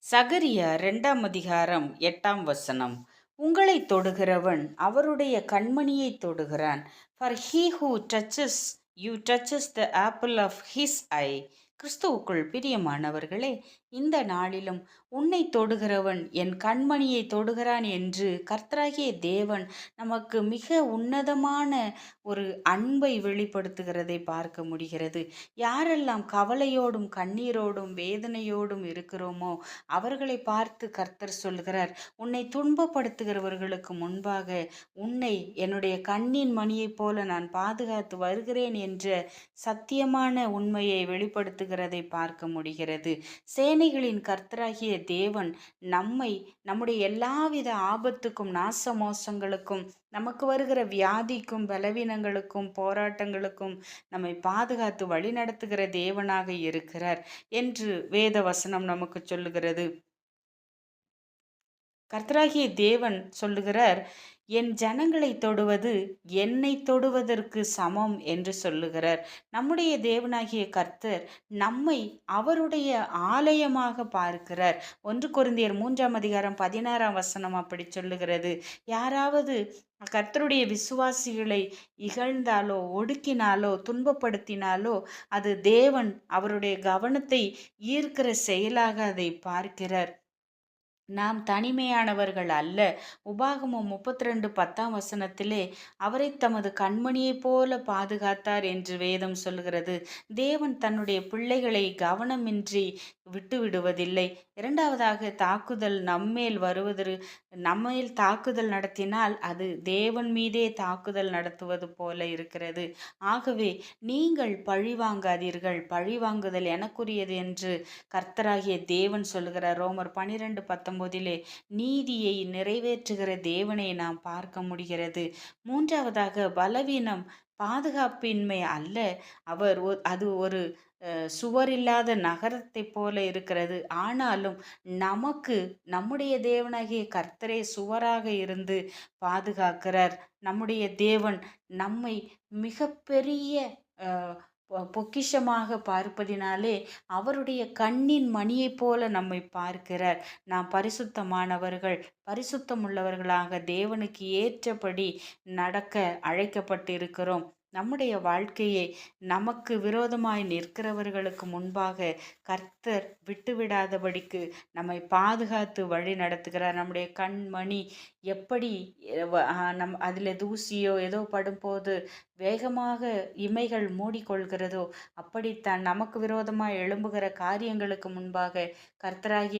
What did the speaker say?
சகரியா 2ஆம் அதிகாரம் 8ஆம் வசனம். உங்களைத் தொடுகிறவன் அவருடைய கண்மணியைத் தொடுகிறான். For he who touches you touches the apple of his eye. கிறிஸ்துவுக்குள் பிரியமானவர்களே, இந்த நாளிலும் உன்னை தொடுகிறவன் என் கண்மணியை தொடுகிறான் என்று கர்த்தராகிய தேவன் நமக்கு மிக உன்னதமான ஒரு அன்பை வெளிப்படுத்துகிறதை பார்க்க முடிகிறது. யாரெல்லாம் கவலையோடும் கண்ணீரோடும் வேதனையோடும் இருக்கிறோமோ அவர்களை பார்த்து கர்த்தர் சொல்கிறார், உன்னை துன்பப்படுத்துகிறவர்களுக்கு முன்பாக உன்னை என்னுடைய கண்ணின் மணியைப் போல நான் பாதுகாத்து வருகிறேன் என்ற சத்தியமான உண்மையை வெளிப்படுத்துகிறதை பார்க்க முடிகிறது. சேனைகளின் கர்த்தராகிய தேவன் நம்மை நம்முடைய எல்லாவித ஆபத்துக்கும் நாச மோசங்களுக்கும் நமக்கு வருகிற வியாதிக்கும் பலவீனங்களுக்கும் போராட்டங்களுக்கும் நம்மை பாதுகாத்து வழிநடத்துகிற தேவனாக இருக்கிறார் என்று வேத வசனம் நமக்கு சொல்லுகிறது. கர்த்தராகிய தேவன் சொல்லுகிறார், என் ஜனங்களை தொடுவது என்னை தொடுவதற்கு சமம் என்று சொல்லுகிறார். நம்முடைய தேவனாகிய கர்த்தர் நம்மை அவருடைய ஆலயமாக பார்க்கிறார். 1 கொரிந்தியர் 3ஆம் அதிகாரம் 16ஆம் வசனம் அப்படி சொல்லுகிறது. யாராவது கர்த்தருடைய விசுவாசிகளை இகழ்ந்தாலோ ஒடுக்கினாலோ துன்பப்படுத்தினாலோ அது தேவன் அவருடைய கவனத்தை ஈர்க்கிற செயலாக அதை பார்க்கிறார். நாம் தனிமையானவர்கள் அல்ல. உபாகமம் 32:10ஆம் வசனத்திலே அவரை தமது கண்மணியைப் போல பாதுகாத்தார் என்று வேதம் சொல்கிறது. தேவன் தன்னுடைய பிள்ளைகளை கவனமின்றி விட்டுவிடுவதில்லை. இரண்டாவதாக தாக்குதல் நம்மேல் நம்மேல் தாக்குதல் நடத்தினால் அது தேவன் மீதே தாக்குதல் நடத்துவது போல இருக்கிறது. ஆகவே நீங்கள் பழிவாங்காதீர்கள், பழிவாங்குதல் எனக்குரியது என்று கர்த்தராகிய தேவன் சொல்லுகிறார். ரோமர் 12:19 நீதியை நிறைவேற்றுகிற தேவனை நாம் பார்க்க முடிகிறது. மூன்றாவதாக பலவீனம் பாதுகாப்பின்மை அல்ல. அது ஒரு சுவரில்லாத நகரத்தை போல இருக்கிறது. ஆனாலும் நமக்கு நம்முடைய தேவனாகிய கர்த்தரே சுவராக இருந்து பாதுகாக்கிறார். நம்முடைய தேவன் நம்மை மிகப்பெரிய பொக்கிஷமாக பார்ப்பதினாலே அவருடைய கண்ணின் மணியைப் போல நம்மை பார்க்கிறார். நாம் பரிசுத்தமானவர்கள், பரிசுத்தமுள்ளவர்களாக தேவனுக்கு ஏற்றபடி நடக்க அழைக்கப்பட்டு இருக்கிறோம். நம்முடைய வாழ்க்கையை நமக்கு விரோதமாய் நிற்கிறவர்களுக்கு முன்பாக கர்த்தர் விட்டுவிடாதபடிக்கு நம்மை பாதுகாத்து வழி நடத்துகிறார். நம்முடைய கண்மணி எப்படி அதில் தூசியோ ஏதோ படும்போது வேகமாக இமைகள் மூடிக்கொள்கிறதோ அப்படித்தான் நமக்கு விரோதமாய் எழும்புகிற காரியங்களுக்கு முன்பாக கர்த்தராகி